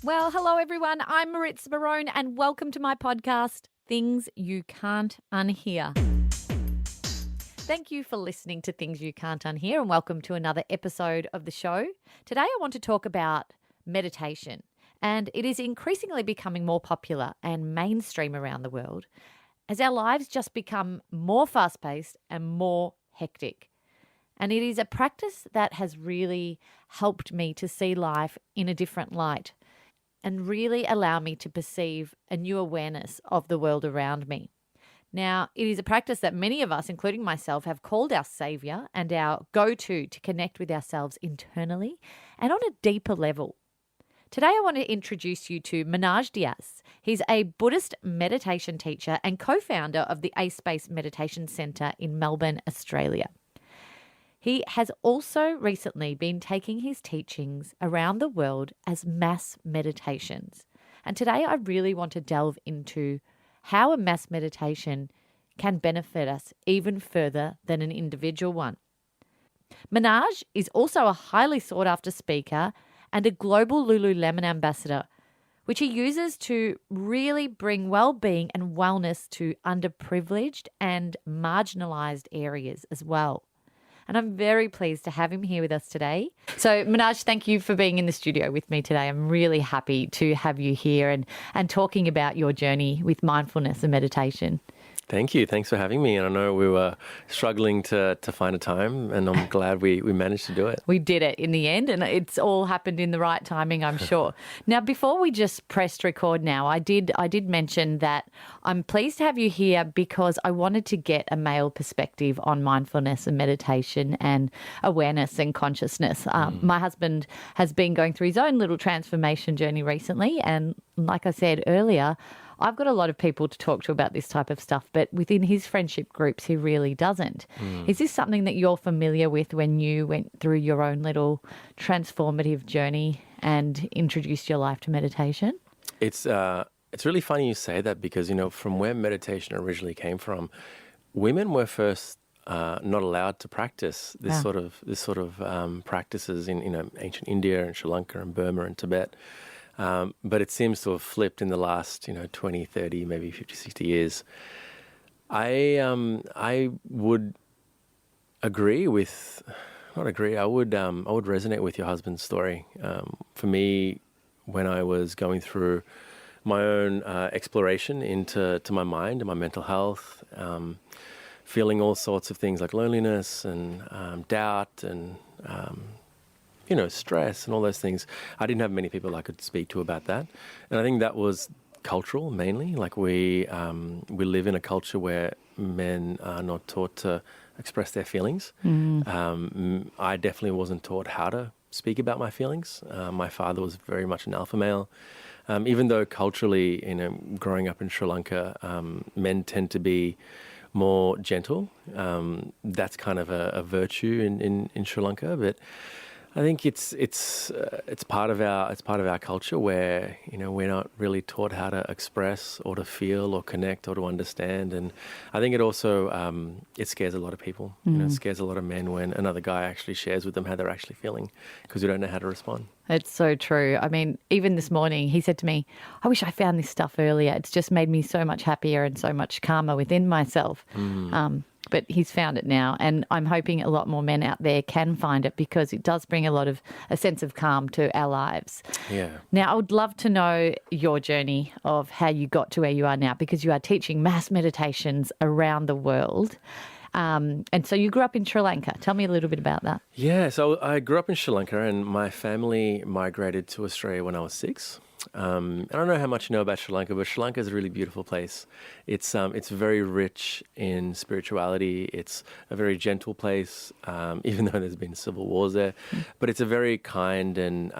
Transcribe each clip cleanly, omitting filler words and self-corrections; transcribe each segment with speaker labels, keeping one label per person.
Speaker 1: Well, hello everyone. I'm Maritza Barone and welcome to my podcast, Things You Can't Unhear. Thank you for listening to Things You Can't Unhear and welcome to another episode of the show. Today I want to talk about meditation, and it is increasingly becoming more popular and mainstream around the world as our lives just become more fast-paced and more hectic. And it is a practice that has really helped me to see life in a different light and really allow me to perceive a new awareness of the world around me. Now, it is a practice that many of us, including myself, have called our saviour and our go-to to connect with ourselves internally and on a deeper level. Today, I want to introduce you to Manoj Dias. He's a Buddhist meditation teacher and co-founder of the A-Space Meditation Centre in Melbourne, Australia. He has also recently been taking his teachings around the world as mass meditations. And today I really want to delve into how a mass meditation can benefit us even further than an individual one. Manoj is also a highly sought after speaker and a global Lululemon ambassador, which he uses to really bring well-being and wellness to underprivileged and marginalised areas as well. And I'm very pleased to have him here with us today. So Manoj, thank you for being in the studio with me today. I'm really happy to have you here and talking about your journey with mindfulness and meditation.
Speaker 2: Thank you. Thanks for having me. And I know we were struggling to find a time, and I'm glad we managed to do it.
Speaker 1: We did it in the end, and it's all happened in the right timing, I'm sure. Now, before we just pressed record now, I did mention that I'm pleased to have you here because I wanted to get a male perspective on mindfulness and meditation and awareness and consciousness. My husband has been going through his own little transformation journey recently, and like I said earlier, I've got a lot of people to talk to about this type of stuff, but within his friendship groups, he really doesn't. Is this something that you're familiar with when you went through your own little transformative journey and introduced your life to meditation?
Speaker 2: It's really funny you say that because, from where meditation originally came from, women were first not allowed to practice this sort of practices in ancient India and Sri Lanka and Burma and Tibet. But it seems to have flipped in the last, 20, 30, maybe 50, 60 years. I would agree with, not agree, I would resonate with your husband's story. For me, when I was going through my own exploration into my mind and my mental health, feeling all sorts of things like loneliness and doubt and stress and all those things. I didn't have many people I could speak to about that. And I think that was cultural mainly. Like we live in a culture where men are not taught to express their feelings. I definitely wasn't taught how to speak about my feelings. My father was very much an alpha male. Even though culturally, growing up in Sri Lanka, men tend to be more gentle. That's kind of a virtue in Sri Lanka, but I think it's part of our culture where we're not really taught how to express or to feel or connect or to understand, and I think it also it scares a lot of people. It scares a lot of men when another guy actually shares with them how they're actually feeling because we don't know how to respond.
Speaker 1: It's so true. I mean, even this morning he said to me, "I wish I found this stuff earlier. It's just made me so much happier and so much calmer within myself." But he's found it now, and I'm hoping a lot more men out there can find it because it does bring a sense of calm to our lives.
Speaker 2: Yeah.
Speaker 1: Now, I would love to know your journey of how you got to where you are now, because you are teaching mass meditations around the world. And so you grew up in Sri Lanka. Tell me a little bit about that.
Speaker 2: Yeah, so I grew up in Sri Lanka and my family migrated to Australia when I was 6. I don't know how much you know about Sri Lanka, but Sri Lanka is a really beautiful place. It's very rich in spirituality. It's a very gentle place, even though there's been civil wars there. But it's a very kind and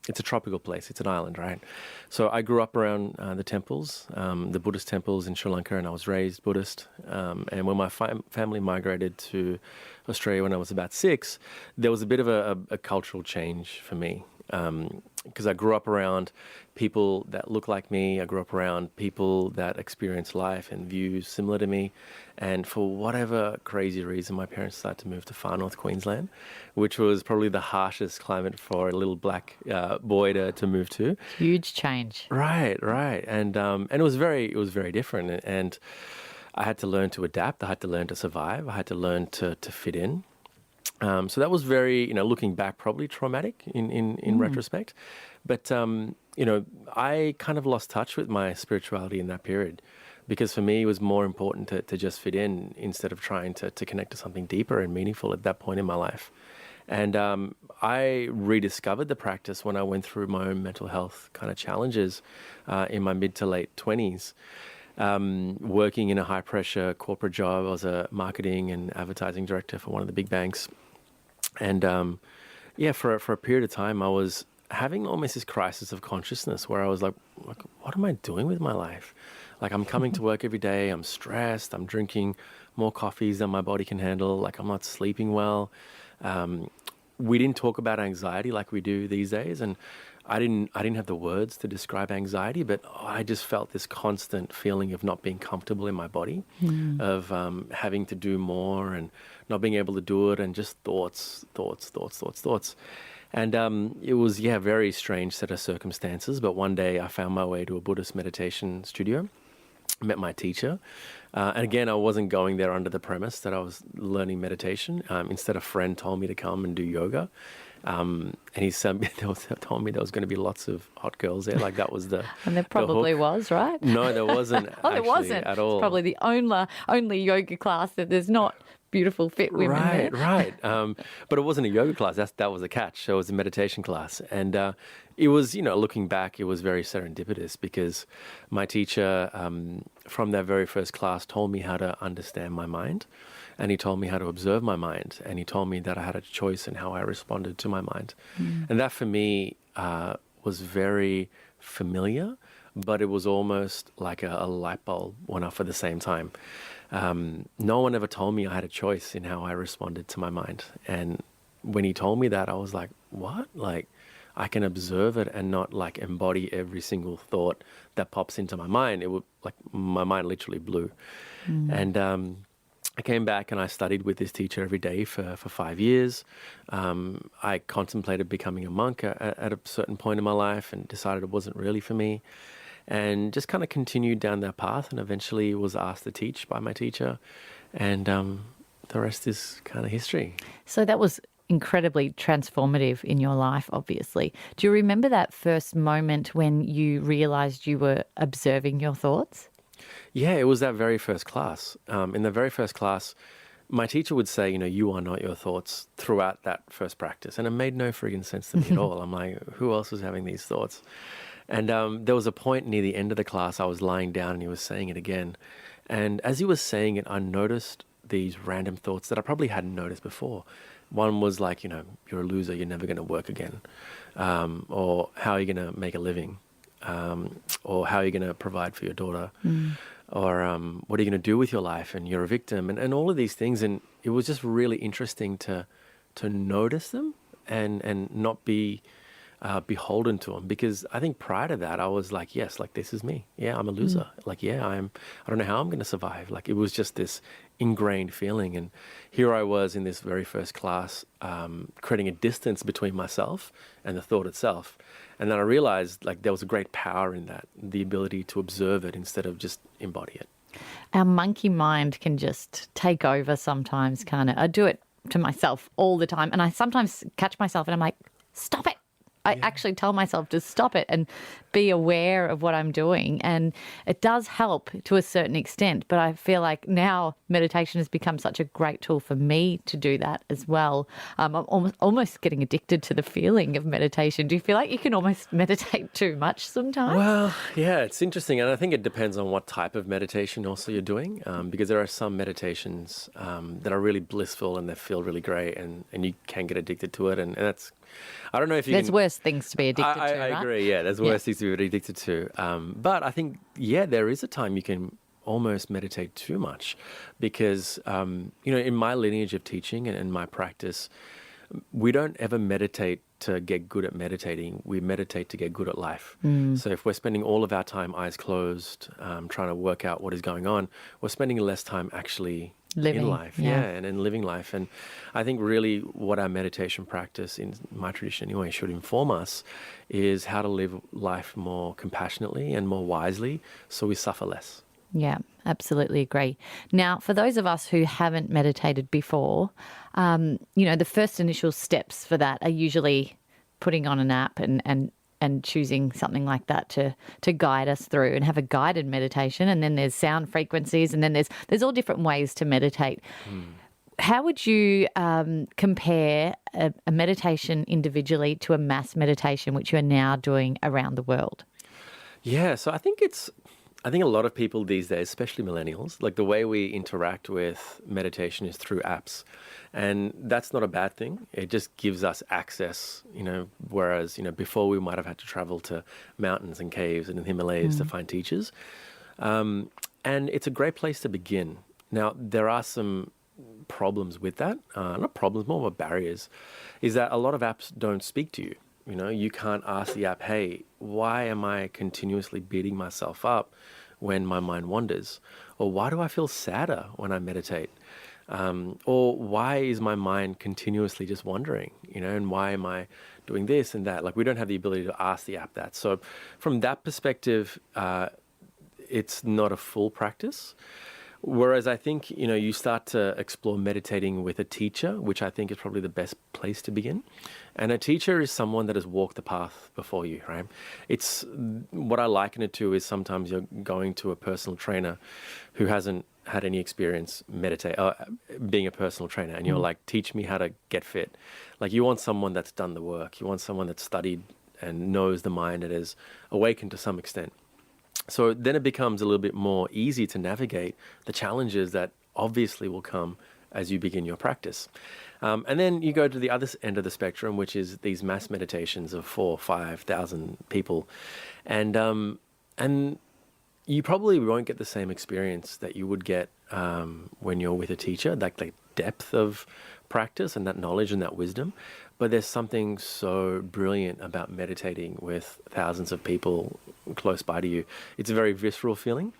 Speaker 2: it's a tropical place. It's an island, right? So I grew up around the temples, the Buddhist temples in Sri Lanka, and I was raised Buddhist. And when my family migrated to Australia when I was about 6, there was a bit of a cultural change for me. because I grew up around people that look like me. I grew up around people that experience life and views similar to me. And for whatever crazy reason, my parents decided to move to far north Queensland, which was probably the harshest climate for a little black boy to move to.
Speaker 1: Huge change.
Speaker 2: Right, right. And it was very different. And I had to learn to adapt. I had to learn to survive. I had to learn to fit in. So that was very, looking back, probably traumatic in retrospect. But, I kind of lost touch with my spirituality in that period because for me, it was more important to just fit in instead of trying to connect to something deeper and meaningful at that point in my life. And I rediscovered the practice when I went through my own mental health kind of challenges in my mid to late 20s. Working in a high pressure corporate job. I was a marketing and advertising director for one of the big banks. And for a period of time, I was having almost this crisis of consciousness where I was like, what am I doing with my life? Like, I'm coming to work every day. I'm stressed. I'm drinking more coffees than my body can handle. Like, I'm not sleeping well. We didn't talk about anxiety like we do these days. And I didn't have the words to describe anxiety, but I just felt this constant feeling of not being comfortable in my body, of having to do more and not being able to do it, and just thoughts. And it was, a very strange set of circumstances. But one day I found my way to a Buddhist meditation studio, met my teacher. And again, I wasn't going there under the premise that I was learning meditation. Instead, a friend told me to come and do yoga. And he told me there was going to be lots of hot girls there. Like, that was the
Speaker 1: And there probably was, right?
Speaker 2: No, there wasn't.
Speaker 1: There wasn't
Speaker 2: at all.
Speaker 1: It's probably the only yoga class that there's not beautiful, fit women there.
Speaker 2: Right. But it wasn't a yoga class. That was a catch. It was a meditation class. And it was, looking back, it was very serendipitous because my teacher from that very first class told me how to understand my mind. And he told me how to observe my mind. And he told me that I had a choice in how I responded to my mind. And that for me was very familiar, but it was almost like a light bulb went off at the same time. No one ever told me I had a choice in how I responded to my mind. And when he told me that, I was like, what? Like, I can observe it and not like embody every single thought that pops into my mind. It would, like, my mind literally blew. And I came back and I studied with this teacher every day for 5 years. I contemplated becoming a monk at a certain point in my life and decided it wasn't really for me. And just kind of continued down that path and eventually was asked to teach by my teacher. And the rest is kind of history.
Speaker 1: So that was incredibly transformative in your life, obviously. Do you remember that first moment when you realised you were observing your thoughts?
Speaker 2: Yeah, it was that very first class. In the very first class, my teacher would say, you are not your thoughts throughout that first practice. And it made no friggin' sense to me at all. I'm like, who else was having these thoughts? And there was a point near the end of the class, I was lying down and he was saying it again. And as he was saying it, I noticed these random thoughts that I probably hadn't noticed before. One was like, you're a loser, you're never going to work again. Or how are you going to make a living? Or how are you going to provide for your daughter? Or what are you going to do with your life? And you're a victim. And all of these things. And it was just really interesting to notice them and not be beholden to them, because I think prior to that I was like, yes, like, this is me. Yeah, I'm a loser. Like, yeah, I don't know how I'm going to survive. Like, it was just this ingrained feeling. And here I was in this very first class, creating a distance between myself and the thought itself. And then I realized, like, there was a great power in that, the ability to observe it instead of just embody it.
Speaker 1: Our monkey mind can just take over sometimes, can't it? I do it to myself all the time. And I sometimes catch myself and I'm like, stop it. I actually tell myself to stop it and be aware of what I'm doing. And it does help to a certain extent, but I feel like now meditation has become such a great tool for me to do that as well. I'm almost getting addicted to the feeling of meditation. Do you feel like you can almost meditate too much sometimes?
Speaker 2: Well, yeah, it's interesting. And I think it depends on what type of meditation also you're doing, because there are some meditations that are really blissful and they feel really great, and you can get addicted to it. And that's, I don't know if you
Speaker 1: There's worse things to be addicted to, right?
Speaker 2: I agree, yeah. There's worse things to be addicted to. But I think, there is a time you can almost meditate too much because, in my lineage of teaching and my practice, we don't ever meditate to get good at meditating. We meditate to get good at life. So if we're spending all of our time eyes closed, trying to work out what is going on, we're spending less time actually
Speaker 1: Living,
Speaker 2: in life.
Speaker 1: yeah.
Speaker 2: And living life. And I think really what our meditation practice, in my tradition anyway, should inform us is how to live life more compassionately and more wisely so we suffer less.
Speaker 1: Yeah, absolutely agree. Now, for those of us who haven't meditated before, the first initial steps for that are usually putting on an app and choosing something like that to guide us through and have a guided meditation. And then there's sound frequencies, and then there's all different ways to meditate. How would you compare a meditation individually to a mass meditation, which you are now doing around the world?
Speaker 2: Yeah, so I think a lot of people these days, especially millennials, like the way we interact with meditation is through apps. And that's not a bad thing. It just gives us access, whereas, before we might have had to travel to mountains and caves and the Himalayas to find teachers. And it's a great place to begin. Now, there are some problems with that. Not problems, more barriers, is that a lot of apps don't speak to you. You can't ask the app, hey, why am I continuously beating myself up when my mind wanders? Or why do I feel sadder when I meditate? Or why is my mind continuously just wandering? And why am I doing this and that? Like, we don't have the ability to ask the app that. So from that perspective, it's not a full practice. Whereas I think, you start to explore meditating with a teacher, which I think is probably the best place to begin. And a teacher is someone that has walked the path before you, right? It's what I liken it to is sometimes you're going to a personal trainer who hasn't had any experience being a personal trainer, and you're like, teach me how to get fit. Like, you want someone that's done the work. You want someone that's studied and knows the mind and is awakened to some extent. So then it becomes a little bit more easy to navigate the challenges that obviously will come as you begin your practice. And then you go to the other end of the spectrum, which is these mass meditations of 4,000 or 5,000 people. And you probably won't get the same experience that you would get when you're with a teacher, like the depth of practice and that knowledge and that wisdom. But there's something so brilliant about meditating with thousands of people close by to you. It's a very visceral feeling,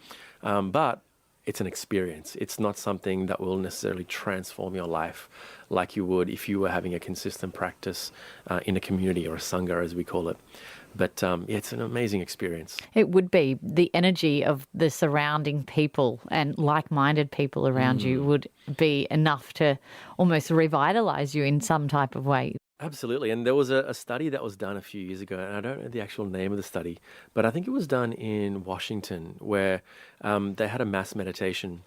Speaker 2: but it's an experience. It's not something that will necessarily transform your life like you would if you were having a consistent practice in a community or a sangha, as we call it. But it's an amazing experience.
Speaker 1: It would be. The energy of the surrounding people and like-minded people around you would be enough to almost revitalize you in some type of way.
Speaker 2: Absolutely. And there was a study that was done a few years ago, and I don't know the actual name of the study, but I think it was done in Washington, where they had a mass meditation.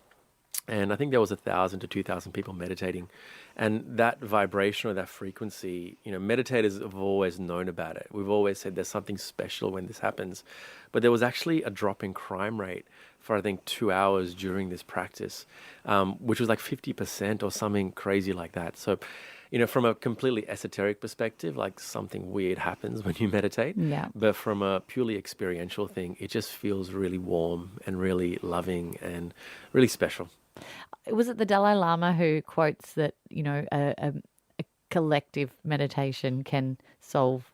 Speaker 2: And I think there was 1,000 to 2,000 people meditating. And that vibration or that frequency, meditators have always known about it. We've always said there's something special when this happens. But there was actually a drop in crime rate for, I think, 2 hours during this practice, which was like 50% or something crazy like that. So, from a completely esoteric perspective, like something weird happens when you meditate.
Speaker 1: Yeah.
Speaker 2: But from a purely experiential thing, it just feels really warm and really loving and really special.
Speaker 1: Was it the Dalai Lama who quotes that, a collective meditation can solve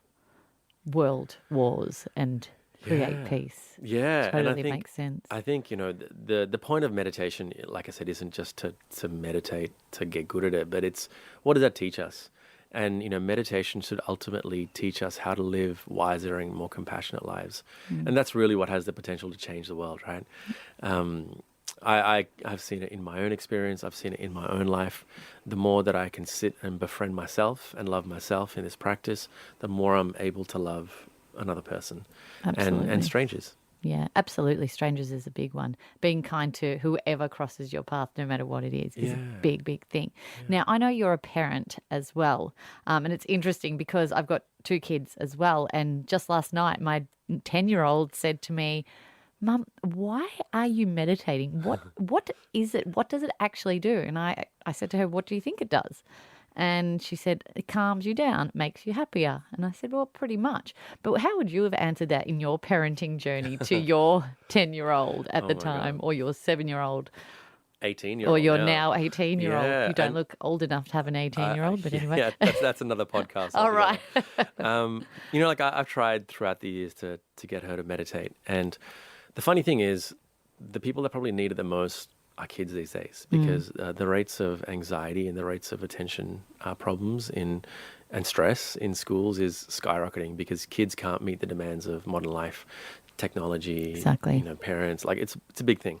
Speaker 1: world wars and create peace?
Speaker 2: Yeah.
Speaker 1: Totally
Speaker 2: and I think,
Speaker 1: makes sense.
Speaker 2: I think, the point of meditation, like I said, isn't just to meditate, to get good at it, but it's what does that teach us? And, meditation should ultimately teach us how to live wiser and more compassionate lives. And that's really what has the potential to change the world, right? I've seen it in my own experience. I've seen it in my own life. The more that I can sit and befriend myself and love myself in this practice, the more I'm able to love another person and strangers.
Speaker 1: Yeah, absolutely. Strangers is a big one. Being kind to whoever crosses your path, no matter what it is a big, big thing. Yeah. Now, I know you're a parent as well. And it's interesting because I've got 2 kids as well. And just last night, my 10-year-old said to me, Mum, why are you meditating? What is it? What does it actually do? And I said to her, what do you think it does? And she said, it calms you down, makes you happier. And I said, well, pretty much. But how would you have answered that in your parenting journey to your 10-year-old at the time, or your 7-year-old?
Speaker 2: 18-year-old
Speaker 1: Or you're
Speaker 2: now.
Speaker 1: now 18-year-old.
Speaker 2: Yeah,
Speaker 1: You don't
Speaker 2: and
Speaker 1: look old enough to have an 18-year-old, but anyway.
Speaker 2: yeah, that's another podcast
Speaker 1: All right.
Speaker 2: altogether. Like I've tried throughout the years to get her to meditate, and the funny thing is, the people that probably need it the most are kids these days, because the rates of anxiety and the rates of attention problems and stress in schools is skyrocketing because kids can't meet the demands of modern life, technology,
Speaker 1: Exactly.
Speaker 2: parents. Like it's a big thing.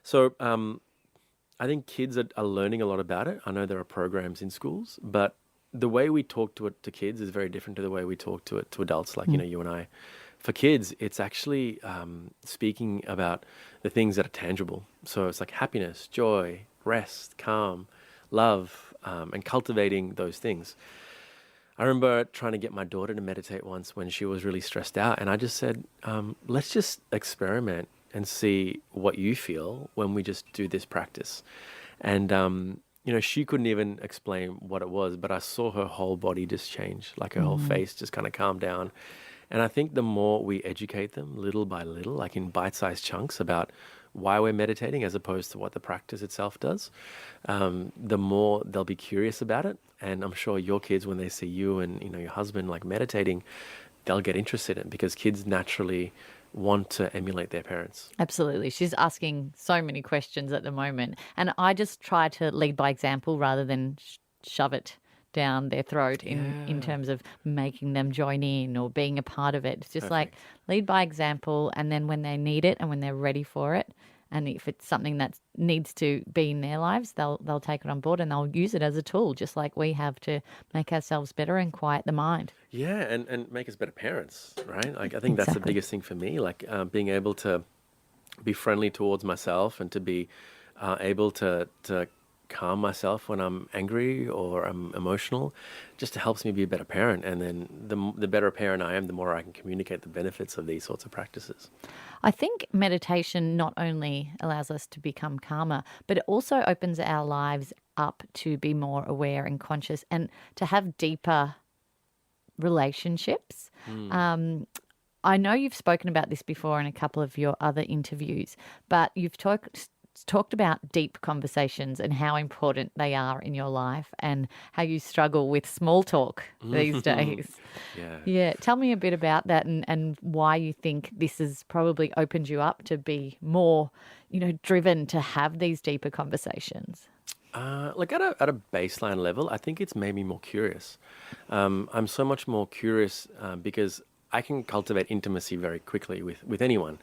Speaker 2: So I think kids are learning a lot about it. I know there are programs in schools, but the way we talk to it to kids is very different to the way we talk to it to adults, like you and I. For kids, it's actually speaking about the things that are tangible. So it's like happiness, joy, rest, calm, love, and cultivating those things. I remember trying to get my daughter to meditate once when she was really stressed out. And I just said, let's just experiment and see what you feel when we just do this practice. And, she couldn't even explain what it was, but I saw her whole body just change, like her whole face just kind of calm down. And I think the more we educate them little by little, like in bite-sized chunks about why we're meditating as opposed to what the practice itself does, the more they'll be curious about it. And I'm sure your kids, when they see you and your husband like meditating, they'll get interested in it because kids naturally want to emulate their parents.
Speaker 1: Absolutely. She's asking so many questions at the moment. And I just try to lead by example rather than shove it down their throat in terms of making them join in or being a part of it. It's just like lead by example, and then when they need it and when they're ready for it, and if it's something that needs to be in their lives, they'll take it on board and they'll use it as a tool, just like we have to make ourselves better and quiet the mind.
Speaker 2: Yeah, and make us better parents, right? Like I think that's the biggest thing for me, like being able to be friendly towards myself and to be able to calm myself when I'm angry or I'm emotional, just helps me be a better parent. And then the better a parent I am, the more I can communicate the benefits of these sorts of practices.
Speaker 1: I think meditation not only allows us to become calmer, but it also opens our lives up to be more aware and conscious and to have deeper relationships. I know you've spoken about this before in a couple of your other interviews, but you've talked about deep conversations and how important they are in your life and how you struggle with small talk these days. Yeah. Tell me a bit about that and why you think this has probably opened you up to be more, driven to have these deeper conversations.
Speaker 2: Like at a baseline level, I think it's made me more curious. I'm so much more curious because I can cultivate intimacy very quickly with anyone.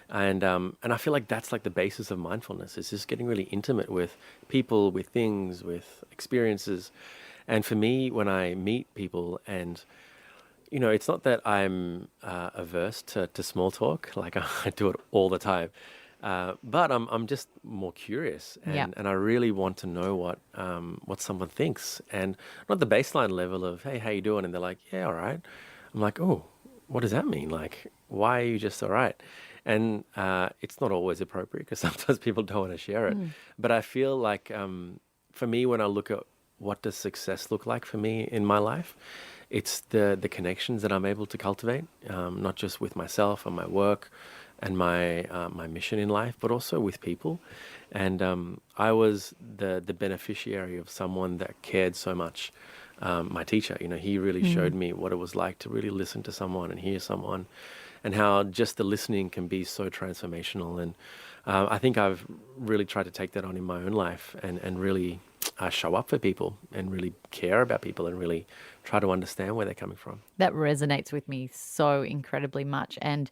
Speaker 2: And I feel like that's like the basis of mindfulness. It's just getting really intimate with people, with things, with experiences. And for me, when I meet people and, it's not that I'm averse to small talk, like I do it all the time. But I'm just more curious and I really want to know what someone thinks. And not the baseline level of, hey, how you doing? And they're like, yeah, all right. I'm like, oh, what does that mean? Like, why are you just all right? And it's not always appropriate because sometimes people don't want to share it. But I feel like for me, when I look at what does success look like for me in my life, it's the connections that I'm able to cultivate, not just with myself and my work and my mission in life, but also with people. And I was the beneficiary of someone that cared so much. My teacher, he really showed me what it was like to really listen to someone and hear someone, and how just the listening can be so transformational. And I think I've really tried to take that on in my own life and really show up for people and really care about people and really try to understand where they're coming from.
Speaker 1: That resonates with me so incredibly much. And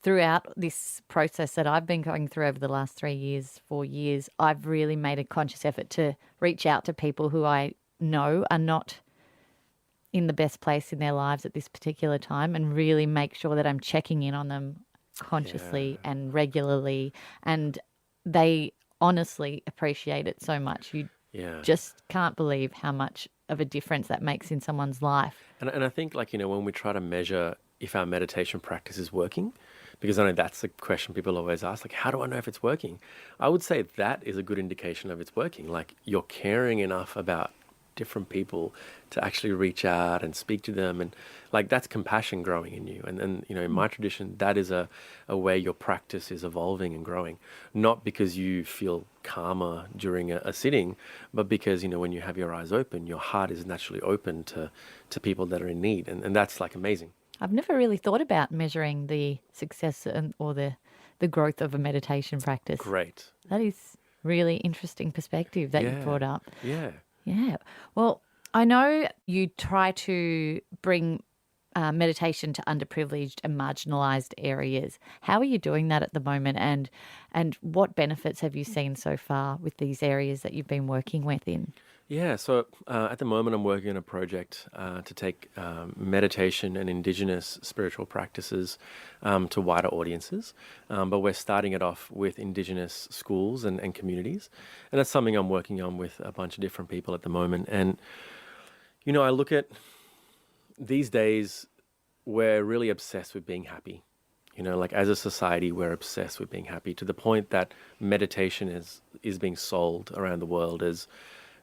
Speaker 1: throughout this process that I've been going through over the last 3 years, 4 years, I've really made a conscious effort to reach out to people who I know are not in the best place in their lives at this particular time and really make sure that I'm checking in on them consciously and regularly. And they honestly appreciate it so much. You just can't believe how much of a difference that makes in someone's life.
Speaker 2: And I think when we try to measure if our meditation practice is working, because I know that's the question people always ask, like, how do I know if it's working? I would say that is a good indication of it's working. Like, you're caring enough about different people to actually reach out and speak to them. And like that's compassion growing in you. And in my tradition, that is a way your practice is evolving and growing. Not because you feel calmer during a sitting, but because, when you have your eyes open, your heart is naturally open to people that are in need. And that's like amazing.
Speaker 1: I've never really thought about measuring the success or the growth of a meditation practice.
Speaker 2: Great.
Speaker 1: That is really interesting perspective that you brought up.
Speaker 2: Yeah.
Speaker 1: Yeah. Well, I know you try to bring meditation to underprivileged and marginalised areas. How are you doing that at the moment, and what benefits have you seen so far with these areas that you've been working with in?
Speaker 2: Yeah, so at the moment I'm working on a project to take meditation and Indigenous spiritual practices to wider audiences, but we're starting it off with Indigenous schools and communities, and that's something I'm working on with a bunch of different people at the moment. And, I look at these days, we're really obsessed with being happy. Like as a society, we're obsessed with being happy to the point that meditation is being sold around the world as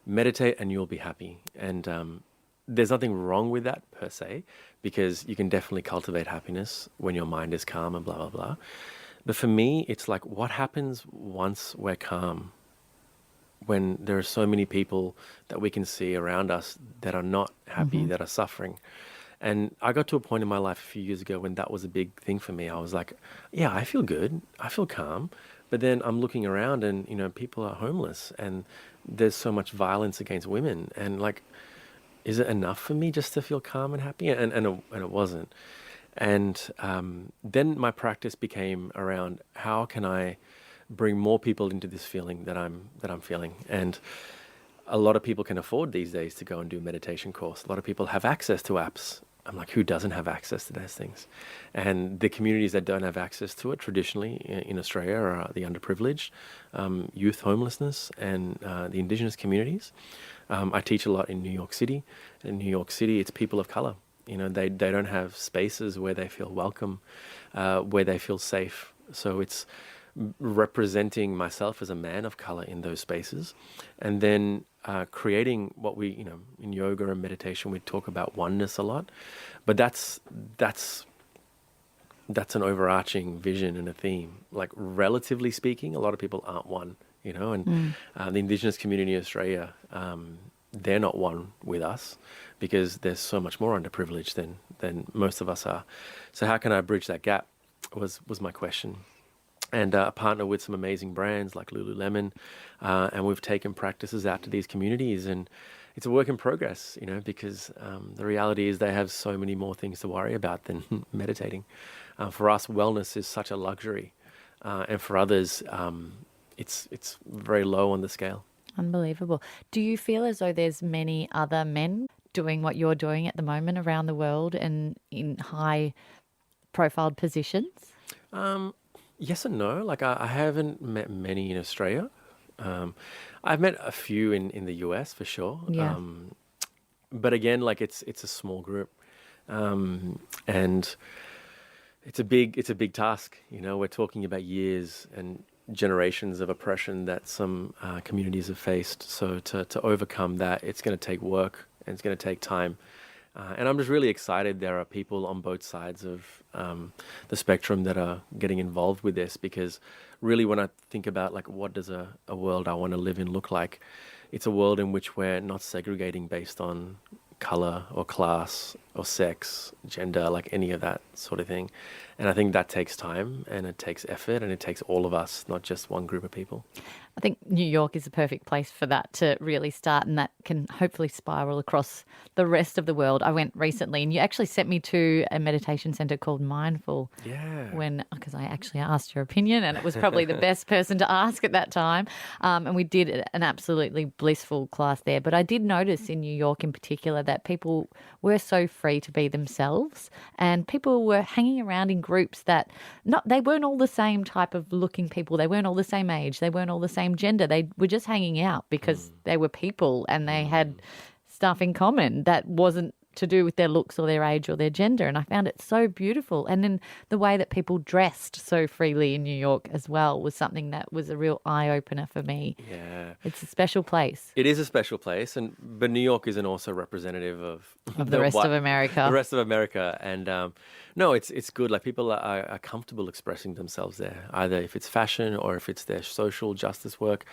Speaker 2: meditate and you'll be happy. And there's nothing wrong with that per se, because you can definitely cultivate happiness when your mind is calm and blah, blah, blah. But for me, it's like, what happens once we're calm? When there are so many people that we can see around us that are not happy, that are suffering. And I got to a point in my life a few years ago when that was a big thing for me. I was like, yeah, I feel good. I feel calm. But then I'm looking around and, people are homeless and there's so much violence against women. And like, is it enough for me just to feel calm and happy? And it wasn't. And then my practice became around how can I bring more people into this feeling that I'm feeling. And a lot of people can afford these days to go and do a meditation course. A lot of people have access to apps. I'm like, who doesn't have access to those things? And the communities that don't have access to it traditionally in Australia are the underprivileged, youth homelessness, and the Indigenous communities. I teach a lot in New York City. In New York City, it's people of color. They don't have spaces where they feel welcome, where they feel safe. So it's representing myself as a man of color in those spaces, and then creating what we, in yoga and meditation, we talk about oneness a lot, but that's an overarching vision and a theme. Like relatively speaking, a lot of people aren't one, and the Indigenous community in Australia, they're not one with us because there's so much more underprivileged than most of us are. So how can I bridge that gap was my question. And I partner with some amazing brands like Lululemon, and we've taken practices out to these communities. And it's a work in progress, because the reality is they have so many more things to worry about than meditating. For us, wellness is such a luxury, and for others, it's very low on the scale.
Speaker 1: Unbelievable. Do you feel as though there's many other men doing what you're doing at the moment around the world and in high-profile positions?
Speaker 2: Yes and no. Like I haven't met many in Australia. I've met a few in the US for sure.
Speaker 1: Yeah.
Speaker 2: But again, like it's a small group, and it's a big task. We're talking about years and generations of oppression that some communities have faced. So to overcome that, it's going to take work and it's going to take time. And I'm just really excited there are people on both sides of the spectrum that are getting involved with this, because really when I think about like what does a world I want to live in look like, it's a world in which we're not segregating based on color or class or sex, gender, like any of that sort of thing. And I think that takes time and it takes effort and it takes all of us, not just one group of people.
Speaker 1: I think New York is the perfect place for that to really start, and that can hopefully spiral across the rest of the world. I went recently and you actually sent me to a meditation center called Mindful.
Speaker 2: Yeah.
Speaker 1: Because I actually asked your opinion, and it was probably the best person to ask at that time. And we did an absolutely blissful class there. But I did notice in New York in particular that people were so free to be themselves, and people were hanging around in groups that they weren't all the same type of looking people. They weren't all the same age. They weren't all the same gender. They were just hanging out because they were people and they had stuff in common that wasn't to do with their looks or their age or their gender. And I found it so beautiful. And then the way that people dressed so freely in New York as well was something that was a real eye-opener for me.
Speaker 2: Yeah.
Speaker 1: It's a special place.
Speaker 2: It is a special place, but New York isn't also representative
Speaker 1: Of the rest of America.
Speaker 2: The rest of America, and no, it's good. Like people are comfortable expressing themselves there, either if it's fashion or if it's their social justice work,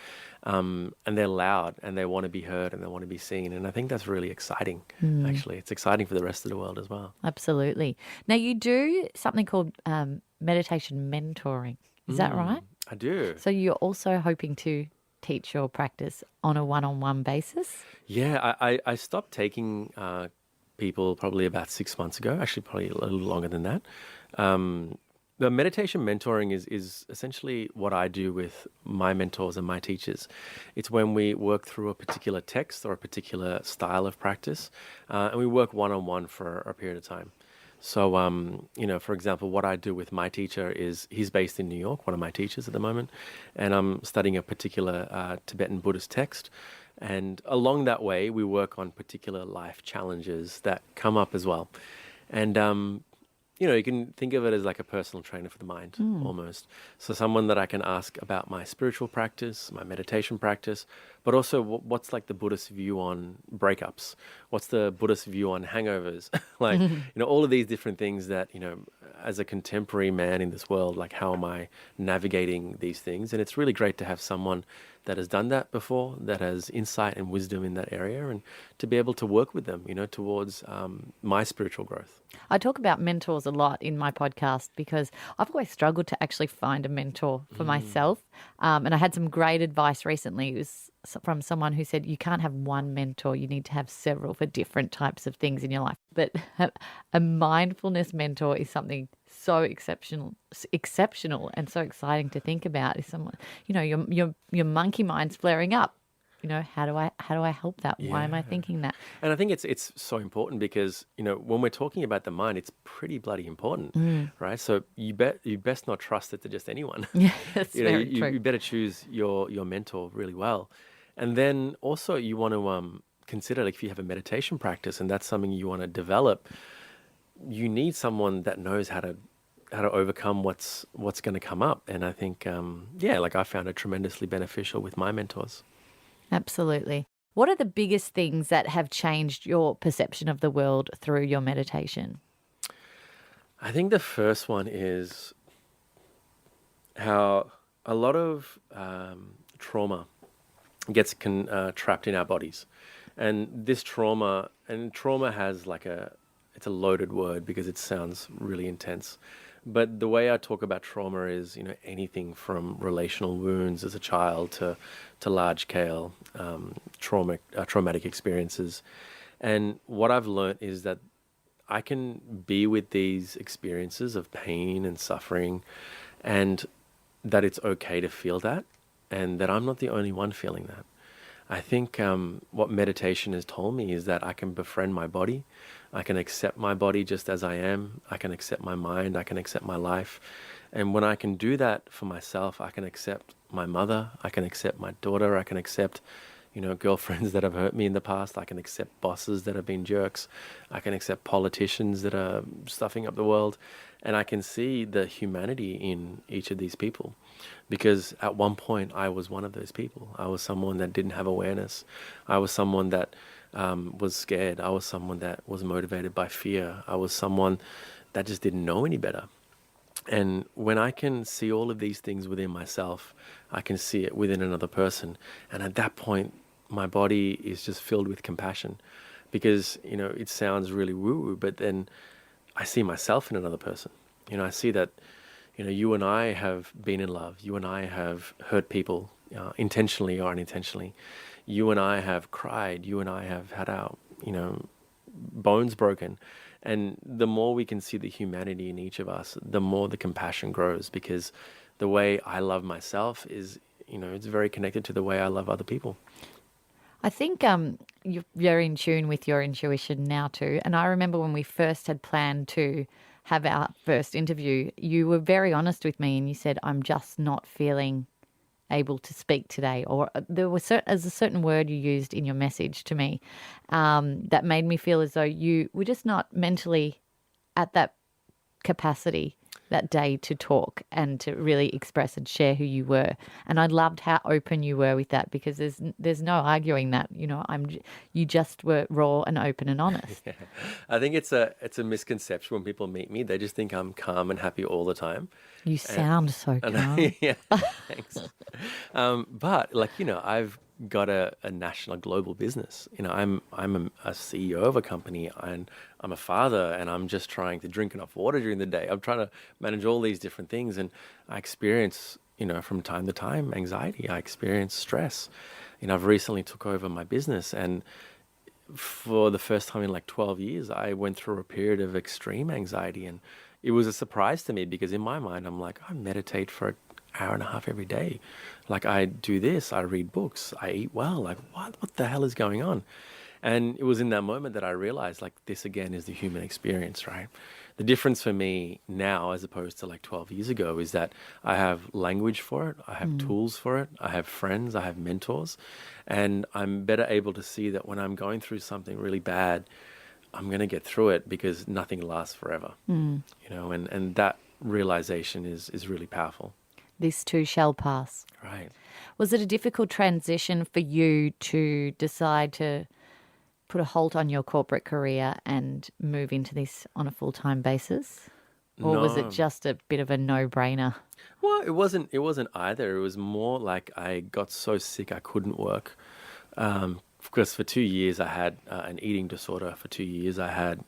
Speaker 2: and they're loud and they want to be heard and they want to be seen, and I think that's really exciting. Actually, it's exciting for the rest of the world as well.
Speaker 1: Absolutely. Now you do something called meditation mentoring. Is that right?
Speaker 2: I do.
Speaker 1: So you're also hoping to teach your practice on a one-on-one basis?
Speaker 2: Yeah, I stopped taking people probably about 6 months ago, actually probably a little longer than that. The meditation mentoring is essentially what I do with my mentors and my teachers. It's when we work through a particular text or a particular style of practice, and we work one-on-one for a period of time. So, for example, what I do with my teacher is he's based in New York, one of my teachers at the moment, and I'm studying a particular Tibetan Buddhist text. And along that way, we work on particular life challenges that come up as well. And, you can think of it as like a personal trainer for the mind, almost. So someone that I can ask about my spiritual practice, my meditation practice, but also what's like the Buddhist view on breakups? What's the Buddhist view on hangovers? Like, all of these different things that, as a contemporary man in this world, like how am I navigating these things? And it's really great to have someone that has done that before, that has insight and wisdom in that area, and to be able to work with them, towards my spiritual growth.
Speaker 1: I talk about mentors a lot in my podcast because I've always struggled to actually find a mentor for myself. And I had some great advice recently. It was from someone who said, you can't have one mentor, you need to have several for different types of things in your life. But a mindfulness mentor is something so exceptional and so exciting to think about. Is someone, your monkey mind's flaring up. How do I help that? Why am I thinking that?
Speaker 2: And I think it's so important because, when we're talking about the mind, it's pretty bloody important, right? So you best not trust it to just anyone.
Speaker 1: Yeah, that's very true.
Speaker 2: You better choose your mentor really well. And then also you want to consider, like, if you have a meditation practice and that's something you want to develop, you need someone that knows how to overcome what's going to come up. And I think, I found it tremendously beneficial with my mentors.
Speaker 1: Absolutely. What are the biggest things that have changed your perception of the world through your meditation?
Speaker 2: I think the first one is how a lot of trauma gets trapped in our bodies. And this trauma has it's a loaded word because it sounds really intense. But the way I talk about trauma is, anything from relational wounds as a child to large scale traumatic experiences. And what I've learned is that I can be with these experiences of pain and suffering, and that it's okay to feel that, and that I'm not the only one feeling that. I think what meditation has told me is that I can befriend my body. I can accept my body just as I am. I can accept my mind. I can accept my life. And when I can do that for myself, I can accept my mother. I can accept my daughter. I can accept, girlfriends that have hurt me in the past. I can accept bosses that have been jerks. I can accept politicians that are stuffing up the world. And I can see the humanity in each of these people. Because at one point, I was one of those people. I was someone that didn't have awareness. I was someone that was scared. I was someone that was motivated by fear. I was someone that just didn't know any better. And when I can see all of these things within myself, I can see it within another person. And at that point, my body is just filled with compassion. Because, it sounds really woo-woo, but then I see myself in another person. I see that, you and I have been in love. You and I have hurt people intentionally or unintentionally. You and I have cried. You and I have had our, bones broken. And the more we can see the humanity in each of us, the more the compassion grows, because the way I love myself is, it's very connected to the way I love other people.
Speaker 1: I think you're in tune with your intuition now too. And I remember when we first had planned to have our first interview, you were very honest with me and you said, I'm just not feeling able to speak today, or there was as a certain word you used in your message to me that made me feel as though you were just not mentally at that capacity that day to talk and to really express and share who you were. And I loved how open you were with that, because there's no arguing that, you just were raw and open and honest.
Speaker 2: Yeah. I think it's a misconception when people meet me. They just think I'm calm and happy all the time.
Speaker 1: You sound so calm.
Speaker 2: Yeah, thanks. But I've got a national global business. I'm a CEO of a company, and I'm a father, and I'm just trying to drink enough water during the day. I'm trying to manage all these different things, and I experience, from time to time, anxiety. I experience stress. I've recently took over my business, and for the first time in like 12 years, I went through a period of extreme anxiety, and it was a surprise to me because in my mind, I'm like, I meditate for an hour and a half every day. Like I do this, I read books, I eat well. Like what the hell is going on? And it was in that moment that I realized like this again is the human experience, right? The difference for me now as opposed to like 12 years ago is that I have language for it, I have tools for it, I have friends, I have mentors, and I'm better able to see that when I'm going through something really bad, I'm going to get through it because nothing lasts forever, and that realization is really powerful.
Speaker 1: This too shall pass.
Speaker 2: Right.
Speaker 1: Was it a difficult transition for you to decide to put a halt on your corporate career and move into this on a full-time basis? Or was it
Speaker 2: No.
Speaker 1: just a bit of a no-brainer?
Speaker 2: Well, it wasn't either. It was more like I got so sick I couldn't work. Because for 2 years I had an eating disorder. For 2 years I had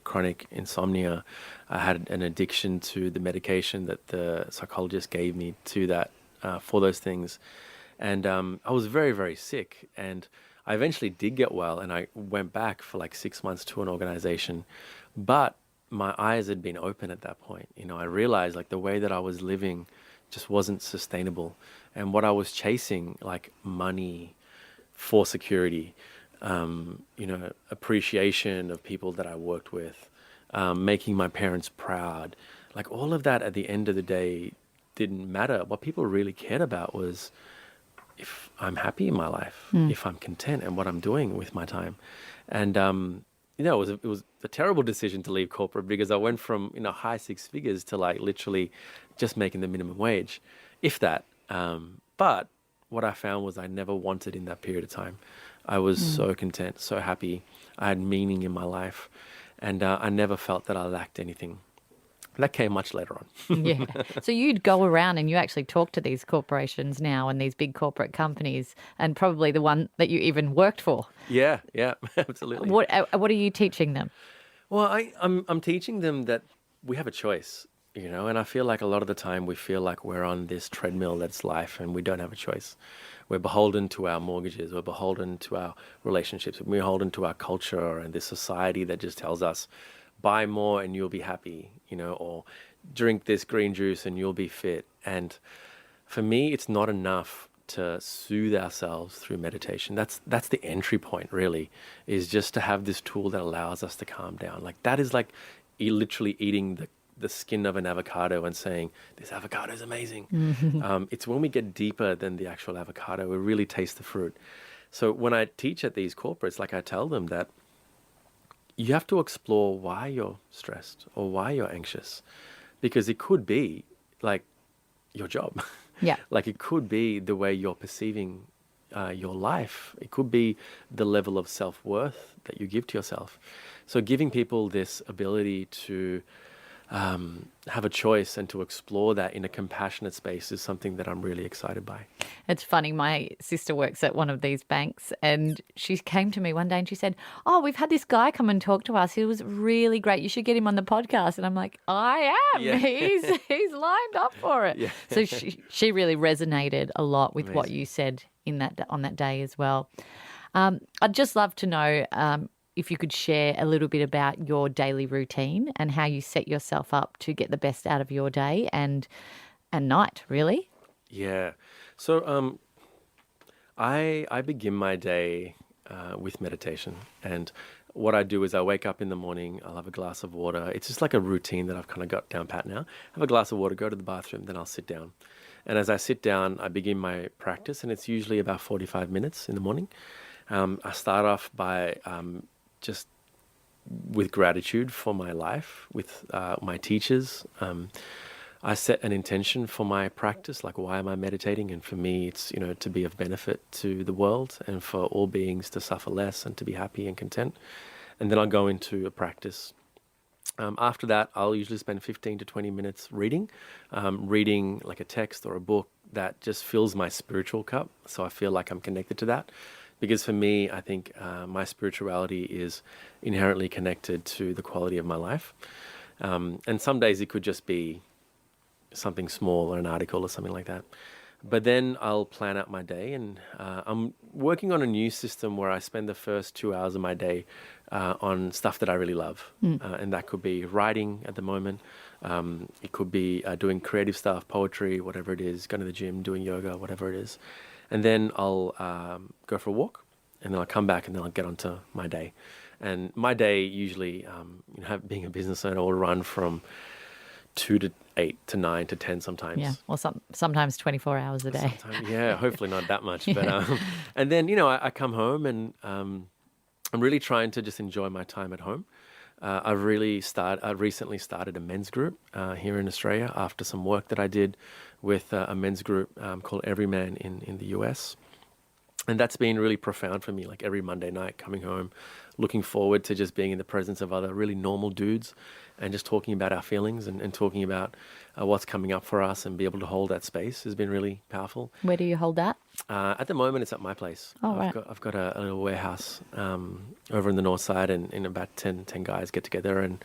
Speaker 2: chronic insomnia. I had an addiction to the medication that the psychologist gave me to that for those things. And I was very, very sick. And I eventually did get well, and I went back for like 6 months to an organization. But my eyes had been open at that point. I realized like the way that I was living just wasn't sustainable. And what I was chasing, like money, for security, appreciation of people that I worked with, making my parents proud. Like all of that at the end of the day didn't matter. What people really cared about was if I'm happy in my life, if I'm content and what I'm doing with my time. And, it was a terrible decision to leave corporate because I went from, high six figures to like literally just making the minimum wage, if that. But what I found was I never wanted in that period of time. I was so content, so happy. I had meaning in my life, and I never felt that I lacked anything. That came much later on.
Speaker 1: Yeah. So you'd go around and you actually talk to these corporations now and these big corporate companies, and probably the one that you even worked for.
Speaker 2: Yeah, absolutely.
Speaker 1: What are you teaching them?
Speaker 2: Well, I'm teaching them that we have a choice, and I feel like a lot of the time we feel like we're on this treadmill that's life and we don't have a choice. We're beholden to our mortgages, we're beholden to our relationships, we're beholden to our culture and this society that just tells us, buy more and you'll be happy, or drink this green juice and you'll be fit. And for me, it's not enough to soothe ourselves through meditation. That's the entry point, really, is just to have this tool that allows us to calm down. Like that is like literally eating the skin of an avocado and saying, this avocado is amazing. It's when we get deeper than the actual avocado, we really taste the fruit. So when I teach at these corporates, like I tell them that you have to explore why you're stressed or why you're anxious, because it could be like your job.
Speaker 1: Yeah.
Speaker 2: Like it could be the way you're perceiving your life. It could be the level of self-worth that you give to yourself. So giving people this ability to have a choice and to explore that in a compassionate space is something that I'm really excited by.
Speaker 1: It's funny. My sister works at one of these banks, and she came to me one day and she said, "Oh, we've had this guy come and talk to us. He was really great. You should get him on the podcast." And I'm like, "I am.
Speaker 2: Yeah.
Speaker 1: He's lined up for it."
Speaker 2: Yeah.
Speaker 1: So she really resonated a lot with what
Speaker 2: Amazing.
Speaker 1: you said on that day as well. I'd just love to know if you could share a little bit about your daily routine and how you set yourself up to get the best out of your day and night, really.
Speaker 2: Yeah. So I begin my day with meditation, and what I do is I wake up in the morning, I'll have a glass of water. It's just like a routine that I've kind of got down pat now. Have a glass of water, go to the bathroom, then I'll sit down. And as I sit down, I begin my practice, and it's usually about 45 minutes in the morning. I start off by just with gratitude for my life, with my teachers. I set an intention for my practice, like why am I meditating? And for me, it's, to be of benefit to the world and for all beings to suffer less and to be happy and content. And then I'll go into a practice. After that, I'll usually spend 15 to 20 minutes reading like a text or a book that just fills my spiritual cup. So I feel like I'm connected to that. Because for me, I think my spirituality is inherently connected to the quality of my life. And some days it could just be something small or an article or something like that. But then I'll plan out my day, and I'm working on a new system where I spend the first 2 hours of my day on stuff that I really love. And that could be writing at the moment. It could be doing creative stuff, poetry, whatever it is, going to the gym, doing yoga, whatever it is. And then I'll go for a walk, and then I'll come back, and then I'll get onto my day. And my day usually, being a business owner, will run from 2 to 8 to 9 to 10 sometimes.
Speaker 1: Yeah, or sometimes 24 hours a day.
Speaker 2: Yeah, hopefully not that much. But and then, I come home, and I'm really trying to just enjoy my time at home. I recently started a men's group here in Australia after some work that I did with a men's group called Everyman in the US. And that's been really profound for me, like every Monday night coming home, looking forward to just being in the presence of other really normal dudes and just talking about our feelings and talking about what's coming up for us, and be able to hold that space has been really powerful.
Speaker 1: Where do you hold that?
Speaker 2: At the moment, it's at my place.
Speaker 1: Oh, right.
Speaker 2: I've got a little warehouse over in the north side, and about 10 guys get together, and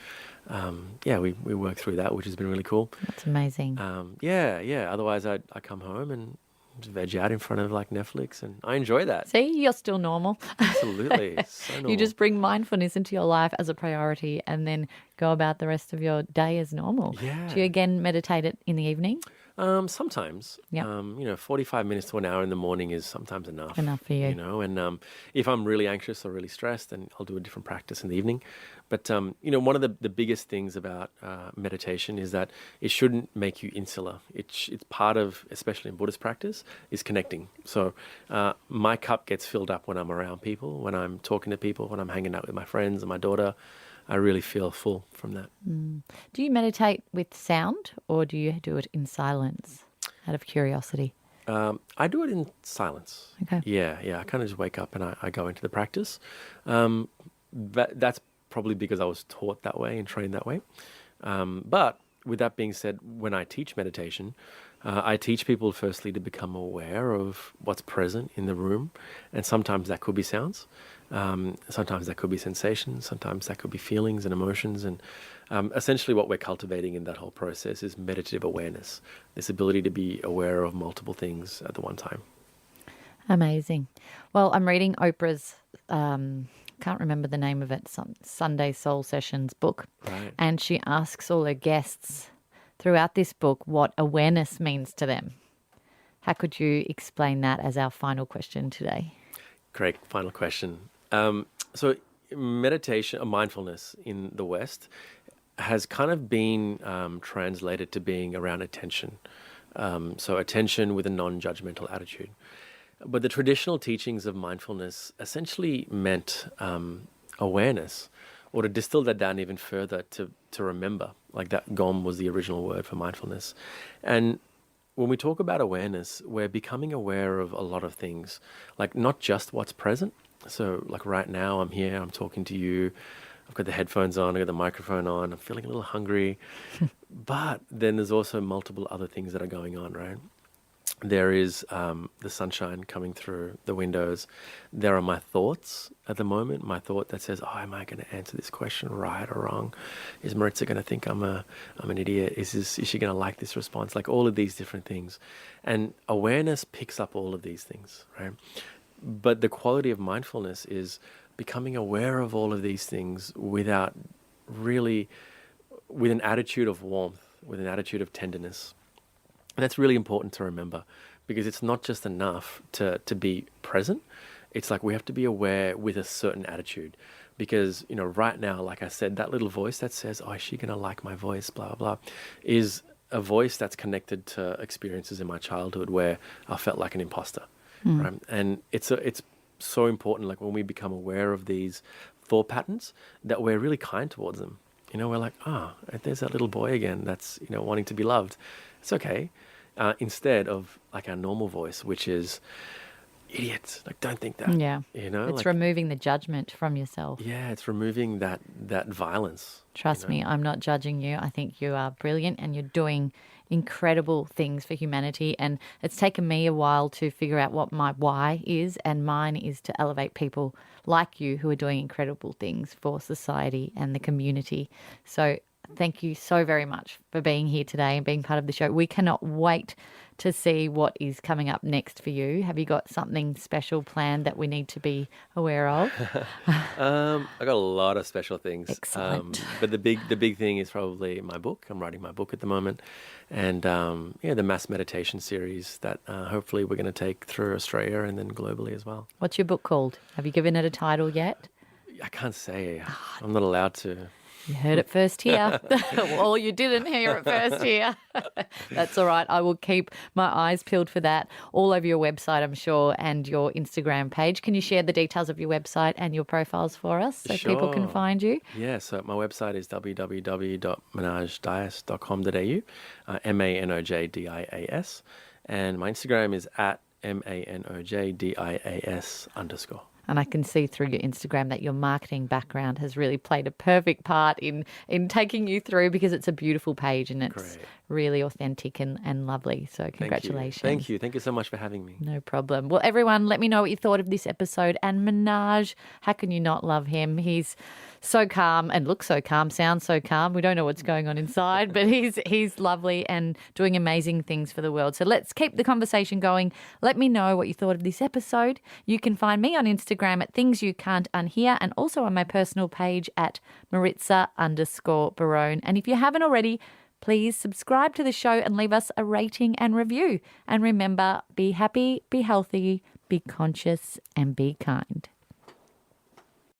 Speaker 2: we work through that, which has been really cool.
Speaker 1: That's amazing.
Speaker 2: Otherwise, I come home and just veg out in front of like Netflix, and I enjoy that.
Speaker 1: See, you're still normal.
Speaker 2: Absolutely. So normal.
Speaker 1: You just bring mindfulness into your life as a priority and then go about the rest of your day as normal.
Speaker 2: Yeah.
Speaker 1: Do you again meditate it in the evening?
Speaker 2: Sometimes.
Speaker 1: Yep.
Speaker 2: 45 minutes to an hour in the morning is sometimes enough.
Speaker 1: Enough for you.
Speaker 2: And if I'm really anxious or really stressed, then I'll do a different practice in the evening. But, one of the biggest things about meditation is that it shouldn't make you insular. It's part of, especially in Buddhist practice, is connecting. So my cup gets filled up when I'm around people, when I'm talking to people, when I'm hanging out with my friends and my daughter. I really feel full from that.
Speaker 1: Do you meditate with sound, or do you do it in silence, out of curiosity?
Speaker 2: I do it in silence.
Speaker 1: Okay.
Speaker 2: Yeah. I kind of just wake up and I go into the practice. That's probably because I was taught that way and trained that way. But with that being said, when I teach meditation, I teach people firstly to become aware of what's present in the room. And sometimes that could be sounds. Sometimes that could be sensations. Sometimes that could be feelings and emotions. And essentially what we're cultivating in that whole process is meditative awareness, this ability to be aware of multiple things at the one time.
Speaker 1: Amazing. Well, I'm reading Oprah's, can't remember the name of it, some Sunday Soul Sessions book.
Speaker 2: Right.
Speaker 1: And she asks all her guests throughout this book what awareness means to them. How could you explain that as our final question today?
Speaker 2: Great. Final question. So meditation, mindfulness in the West has kind of been translated to being around attention. So attention with a non-judgmental attitude. But the traditional teachings of mindfulness essentially meant awareness, or to distill that down even further, to remember. Like that gom was the original word for mindfulness. And when we talk about awareness, we're becoming aware of a lot of things, like not just what's present. So like right now I'm here, I'm talking to you, I've got the headphones on, I've got the microphone on, I'm feeling a little hungry. But then there's also multiple other things that are going on, right? There is the sunshine coming through the windows. There are my thoughts at the moment. My thought that says, "Oh, am I going to answer this question right or wrong? Is Maritza going to think I'm an idiot? Is she going to like this response?" Like all of these different things, and awareness picks up all of these things, right? But the quality of mindfulness is becoming aware of all of these things with an attitude of warmth, with an attitude of tenderness. And that's really important to remember, because it's not just enough to be present. It's like we have to be aware with a certain attitude. Because, right now, like I said, that little voice that says, oh, is she going to like my voice, blah, blah, blah, is a voice that's connected to experiences in my childhood where I felt like an imposter. Right? And it's so important, like when we become aware of these thought patterns, that we're really kind towards them. We're like, there's that little boy again that's, wanting to be loved. It's okay. Instead of like our normal voice, which is, idiot, like don't think that.
Speaker 1: Yeah. It's
Speaker 2: like,
Speaker 1: removing the judgment from yourself.
Speaker 2: yeah, it's removing that violence.
Speaker 1: Trust me, I'm not judging you. I think you are brilliant and you're doing incredible things for humanity. And it's taken me a while to figure out what my why is, and mine is to elevate people like you who are doing incredible things for society and the community. So thank you so very much for being here today and being part of the show. We cannot wait to see what is coming up next for you. Have you got something special planned that we need to be aware of?
Speaker 2: I got a lot of special things.
Speaker 1: Excellent.
Speaker 2: But the big thing is probably my book. I'm writing my book at the moment, and the mass meditation series that hopefully we're going to take through Australia and then globally as well.
Speaker 1: What's your book called? Have you given it a title yet?
Speaker 2: I can't say. I'm not allowed to.
Speaker 1: You heard it first here. Well, you didn't hear it first here. That's all right. I will keep my eyes peeled for that all over your website, I'm sure, and your Instagram page. Can you share the details of your website and your profiles for us so people can find you?
Speaker 2: Yeah, so my website is www.manojdias.com.au, MANOJDIAS, and my Instagram is at MANOJDIAS_.
Speaker 1: And I can see through your Instagram that your marketing background has really played a perfect part in taking you through, because it's a beautiful page and it's
Speaker 2: Great.
Speaker 1: really authentic and lovely. So congratulations.
Speaker 2: Thank you. Thank you so much for having me.
Speaker 1: No problem. Well, everyone, let me know what you thought of this episode. And Manoj, how can you not love him? He's so calm and looks so calm, sounds so calm. We don't know what's going on inside, but he's lovely and doing amazing things for the world. So let's keep the conversation going. Let me know what you thought of this episode. You can find me on Instagram at Things You Can't Unhear, and also on my personal page at Maritza_Barone. And if you haven't already, please subscribe to the show and leave us a rating and review. And remember, be happy, be healthy, be conscious, and be kind.